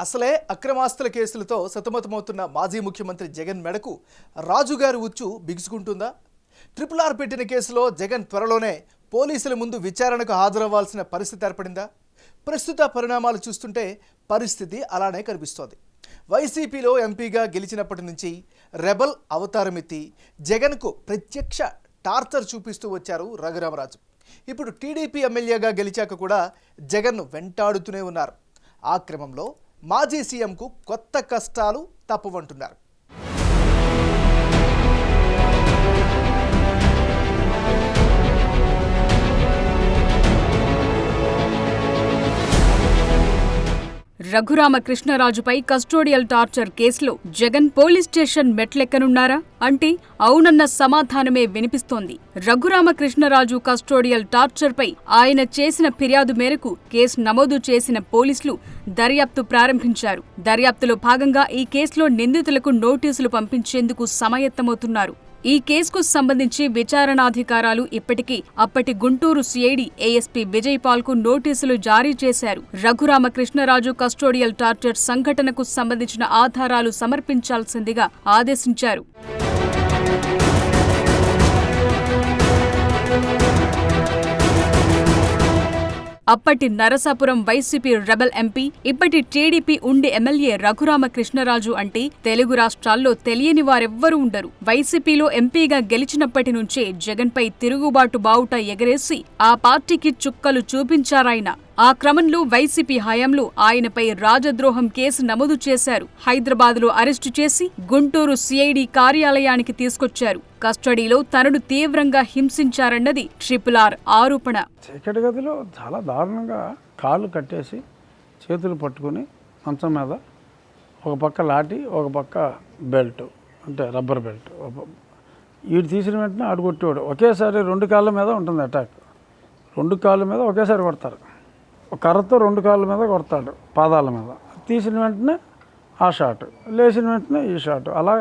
అసలే అక్రమాస్తుల కేసులతో సతమతమవుతున్న మాజీ ముఖ్యమంత్రి జగన్ మెడకు రాజుగారి ఉచ్చు బిగుసుకుంటుందా? RRR పెట్టిన కేసులో జగన్ త్వరలోనే పోలీసుల ముందు విచారణకు హాజరవ్వాల్సిన పరిస్థితి ఏర్పడిందా? ప్రస్తుత పరిణామాలు చూస్తుంటే పరిస్థితి అలానే కనిపిస్తోంది. వైసీపీలో ఎంపీగా గెలిచినప్పటి నుంచి రెబల్ అవతారమెత్తి జగన్కు ప్రత్యక్ష టార్చర్ చూపిస్తూ వచ్చారు రఘురామరాజు. ఇప్పుడు టీడీపీ ఎమ్మెల్యేగా గెలిచాక కూడా జగన్ను వెంటాడుతూనే ఉన్నారు. ఆ క్రమంలో మాజీ సీఎంకు కొత్త కష్టాలు తప్పవంటున్నారు. రఘురామకృష్ణరాజుపై కస్టోడియల్ టార్చర్ కేసులో జగన్ పోలీస్ స్టేషన్ మెట్లెక్కనున్నారా అంటే అవునన్న సమాధానమే వినిపిస్తోంది. రఘురామకృష్ణరాజు కస్టోడియల్ టార్చర్పై ఆయన చేసిన ఫిర్యాదు మేరకు కేసు నమోదు చేసిన పోలీసులు దర్యాప్తు ప్రారంభించారు. దర్యాప్తులో భాగంగా ఈ కేసులో నిందితులకు నోటీసులు పంపించేందుకు సమాయత్తమవుతున్నారు. ఈ కేసుకు సంబంధించి విచారణాధికారాలు ఇప్పటికీ అప్పటి గుంటూరు సిఐడి ఏఎస్పీ విజయ్ పాల్కు నోటీసులు జారీ చేశారు. రఘురామకృష్ణరాజు కస్టోడియల్ టార్చర్ సంఘటనకు సంబంధించిన ఆధారాలు సమర్పించాల్సిందిగా ఆదేశించారు. అప్పటి నరసాపురం వైసీపీ రెబల్ ఎంపీ, ఇప్పటి టీడీపీ ఉండి ఎమ్మెల్యే రఘురామకృష్ణరాజు అంటే తెలుగు రాష్ట్రాల్లో తెలియని వారెవ్వరూ ఉండరు. వైసీపీలో ఎంపీగా గెలిచినప్పటి నుంచే జగన్పై తిరుగుబాటు బావుట ఎగరేసి ఆ పార్టీకి చుక్కలు చూపించారాయన. ఆ క్రమంలో వైసీపీ హయాంలో ఆయనపై రాజద్రోహం కేసు నమోదు చేశారు. హైదరాబాద్లో అరెస్టు చేసి గుంటూరు సిఐడి కార్యాలయానికి తీసుకొచ్చారు. కస్టడీలో తనను తీవ్రంగా హింసించారన్నది RRR ఆరోపణ. చీకటి గదిలో చాలా దారుణంగా కాళ్ళు కట్టేసి చేతులు పట్టుకుని మంచం మీద ఒక పక్క లాఠీ ఒక పక్క బెల్ట్, అంటే రబ్బర్ బెల్ట్, వీడు తీసిన వెంటనే ఆడు కొట్టేవాడు. ఒకేసారి 2 కాళ్ళ మీద ఉంటుంది అటాక్. 2 కాళ్ళ మీద ఒకేసారి కొడతారు. ఒక కర్రతో 2 కాళ్ళ మీద కొడతాడు, పాదాల మీద. తీసిన వెంటనే ఆ షాట్, లేచిన వెంటనే ఈ షాట్. అలా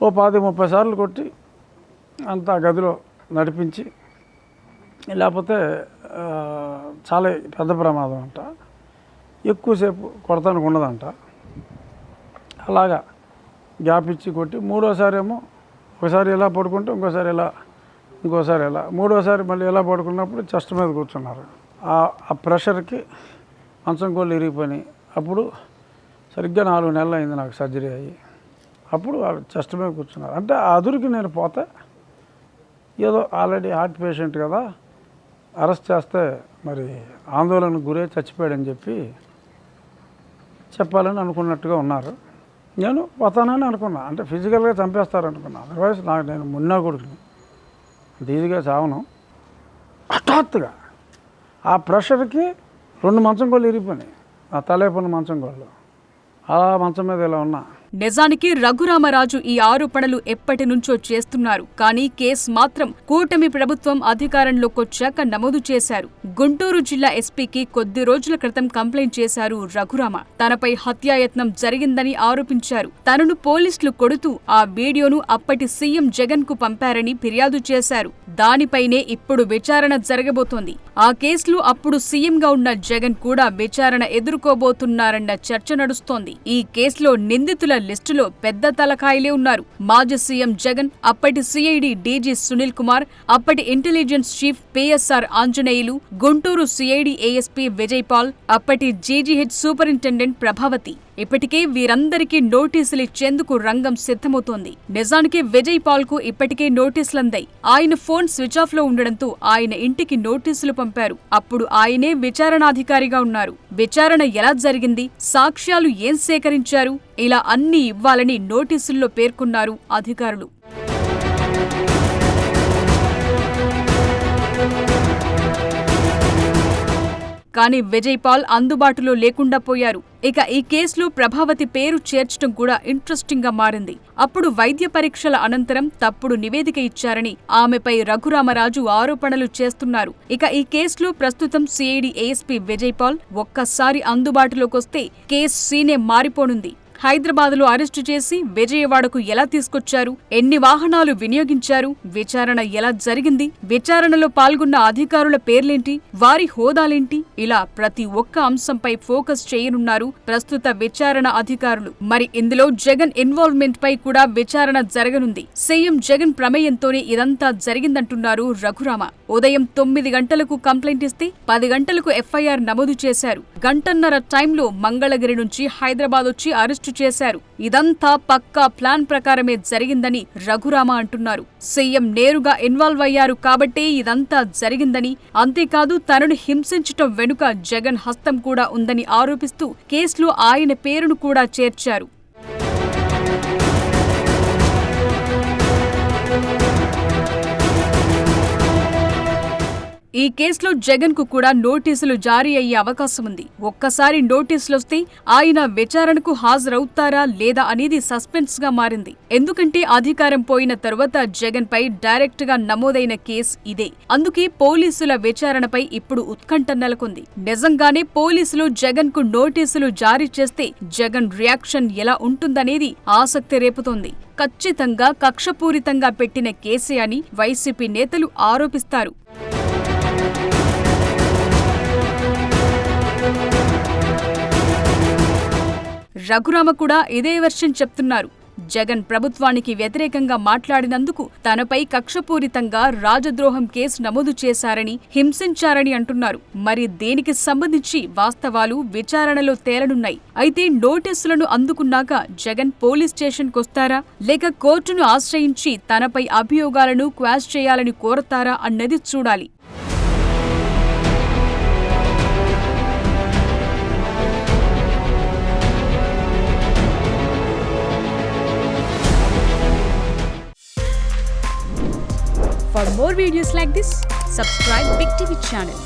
ఓ 10-30 సార్లు కొట్టి అంతా గదిలో నడిపించి, లేకపోతే చాలా పెద్ద ప్రమాదం అంట, ఎక్కువసేపు కొడతానికి ఉండదంట. అలాగా గ్యాప్ ఇచ్చి కొట్టి మూడోసారి ఏమో ఒకసారి ఇలా పడుకుంటే ఇంకోసారి ఇలా, ఇంకోసారి ఇలా, మూడోసారి మళ్ళీ ఇలా పడుకున్నప్పుడు చెస్ట్ మీద కూర్చున్నారు. ఆ ప్రెషర్కి మంచం కోళ్ళు ఇరిగిపోయినాయి. అప్పుడు సరిగ్గా 4 నెలలు అయింది నాకు సర్జరీ అయ్యి. అప్పుడు వాళ్ళు చెస్ట్ మీద కూర్చున్నారు. అంటే ఆ అదురికి నేను పోతే ఏదో ఆల్రెడీ హార్ట్ పేషెంట్ కదా, అరెస్ట్ చేస్తే మరి ఆందోళనకు గురై చచ్చిపోయాడని చెప్పాలని అనుకున్నట్టుగా ఉన్నారు. నేను పోతానని అనుకున్నా, అంటే ఫిజికల్గా చంపేస్తారనుకున్నా. అదర్వైజ్ నేను మున్నా కొడుకుని అంత ఈజీగా చావను. హఠాత్తుగా ఆ ప్రెషర్కి 2 మంచం కోళ్ళు ఇరిగిపోయినాయి. ఆ తలేపన్న మంచం కోళ్ళు ఆ మంచం మీద ఇలా ఉన్నా. నిజానికి రఘురామరాజు ఈ ఆరోపణలు ఎప్పటి నుంచో చేస్తున్నారు. కానీ కేసు మాత్రం కూటమి ప్రభుత్వం అధికారంలోకొచ్చాక నమోదు చేశారు. గుంటూరు జిల్లా ఎస్పీకి కొద్ది రోజుల క్రితం కంప్లైంట్ చేశారు రఘురామ. తనపై హత్యాయత్నం జరిగిందని ఆరోపించారు. తనను పోలీసులు కొడుతూ ఆ వీడియోను అప్పటి సీఎం జగన్ కు పంపారని ఫిర్యాదు చేశారు. దానిపైనే ఇప్పుడు విచారణ జరగబోతోంది. ఆ కేసులో అప్పుడు సీఎంగా ఉన్న జగన్ కూడా విచారణ ఎదుర్కోబోతున్నారన్న చర్చ నడుస్తోంది. ఈ కేసులో నిందితుల లిస్టులో పెద్ద తలకాయలే ఉన్నారు. మాజీ సీఎం జగన్, అప్పటి సిఐడి డీజీ సునీల్ కుమార్, అప్పటి intelligence chief PSR Anjaneyulu, Guntur CID ASP Vijay Paul, అప్పటి జీజీహెచ్ సూపరింటెండెంట్ ప్రభావతి. ఇప్పటికే వీరందరికీ నోటీసులు ఇచ్చేందుకు రంగం సిద్ధమవుతోంది. నిజానికి విజయ్ పాల్ కు ఇప్పటికే నోటీసులందాయి. ఆయన ఫోన్ స్విచ్ ఆఫ్ లో ఉండడంతో ఆయన ఇంటికి నోటీసులు పంపారు. అప్పుడు ఆయనే విచారణాధికారిగా ఉన్నారు. విచారణ ఎలా జరిగింది, సాక్ష్యాలు ఏం సేకరించారు, ఇలా అన్నీ ఇవ్వాలని నోటీసుల్లో పేర్కొన్నారు అధికారులు. కానీ విజయ్ పాల్ అందుబాటులో లేకుండా పోయారు. ఇక ఈ కేసులో ప్రభావతి పేరు చేర్చడం కూడా ఇంట్రెస్టింగ్ గా మారింది. అప్పుడు వైద్య పరీక్షల అనంతరం తప్పుడు నివేదిక ఇచ్చారని ఆమెపై రఘురామరాజు ఆరోపణలు చేస్తున్నారు. ఇక ఈ కేసులో ప్రస్తుతం సిఐడి ఏఎస్పీ విజయ్ పాల్ ఒక్కసారి అందుబాటులోకొస్తే కేసు సీనే మారిపోనుంది. హైదరాబాద్లో అరెస్టు చేసి విజయవాడకు ఎలా తీసుకొచ్చారు, ఎన్ని వాహనాలు వినియోగించారు, విచారణ ఎలా జరిగింది, విచారణలో పాల్గొన్న అధికారుల పేర్లేంటి, వారి హోదాలేంటి, ఇలా ప్రతి ఒక్క అంశంపై ఫోకస్ చేయనున్నారు ప్రస్తుత విచారణ అధికారులు. మరి ఇందులో జగన్ ఇన్వాల్వ్మెంట్ పై కూడా విచారణ జరగనుంది. సీఎం జగన్ ప్రమేయంతోనే ఇదంతా జరిగిందంటున్నారు రఘురామ. ఉదయం 9 గంటలకు కంప్లైంట్ ఇస్తే 10 గంటలకు ఎఫ్ఐఆర్ నమోదు చేశారు. గంటన్నర టైంలో మంగళగిరి నుంచి హైదరాబాద్ వచ్చి అరెస్టు చేశారు. ఇదంతా పక్కా ప్లాన్ ప్రకారమే జరిగిందని రఘురామ అంటున్నారు. సీఎం నేరుగా ఇన్వాల్వ్ అయ్యారు కాబట్టే ఇదంతా జరిగిందని, అంతేకాదు తనను హింసించటం వెనుక జగన్ హస్తం కూడా ఉందని ఆరోపిస్తూ కేసులో ఆయన పేరును కూడా చేర్చారు. ఈ కేసులో జగన్ కు కూడా నోటీసులు జారీ అయ్యే అవకాశం ఉంది. ఒక్కసారి నోటీసులొస్తే ఆయన విచారణకు హాజరవుతారా లేదా అనేది సస్పెన్స్ గా మారింది. ఎందుకంటే అధికారం పోయిన తరువాత జగన్ పై డైరెక్ట్ గా నమోదైన కేసు ఇదే. అందుకే పోలీసుల విచారణపై ఇప్పుడు ఉత్కంఠ నెలకొంది. నిజంగానే పోలీసులు జగన్ కు నోటీసులు జారీ చేస్తే జగన్ రియాక్షన్ ఎలా ఉంటుందనేది ఆసక్తి రేపుతోంది. ఖచ్చితంగా కక్షపూరితంగా పెట్టిన కేసే అని వైసీపీ నేతలు ఆరోపిస్తారు. రఘురామ కూడా ఇదే వెర్షన్ చెప్తున్నారు. జగన్ ప్రభుత్వానికి వ్యతిరేకంగా మాట్లాడినందుకు తనపై కక్షపూరితంగా రాజద్రోహం కేసు నమోదు చేశారని, హింసించారని అంటున్నారు. మరి దీనికి సంబంధించి వాస్తవాలు విచారణలో తేలనున్నాయి. అయితే నోటీసులను అందుకున్నాక జగన్ పోలీస్ స్టేషన్కొస్తారా లేక కోర్టును ఆశ్రయించి తనపై అభియోగాలను క్వాష్ చేయాలని కోరతారా అన్నది చూడాలి. For more videos like this, subscribe Big TV channel.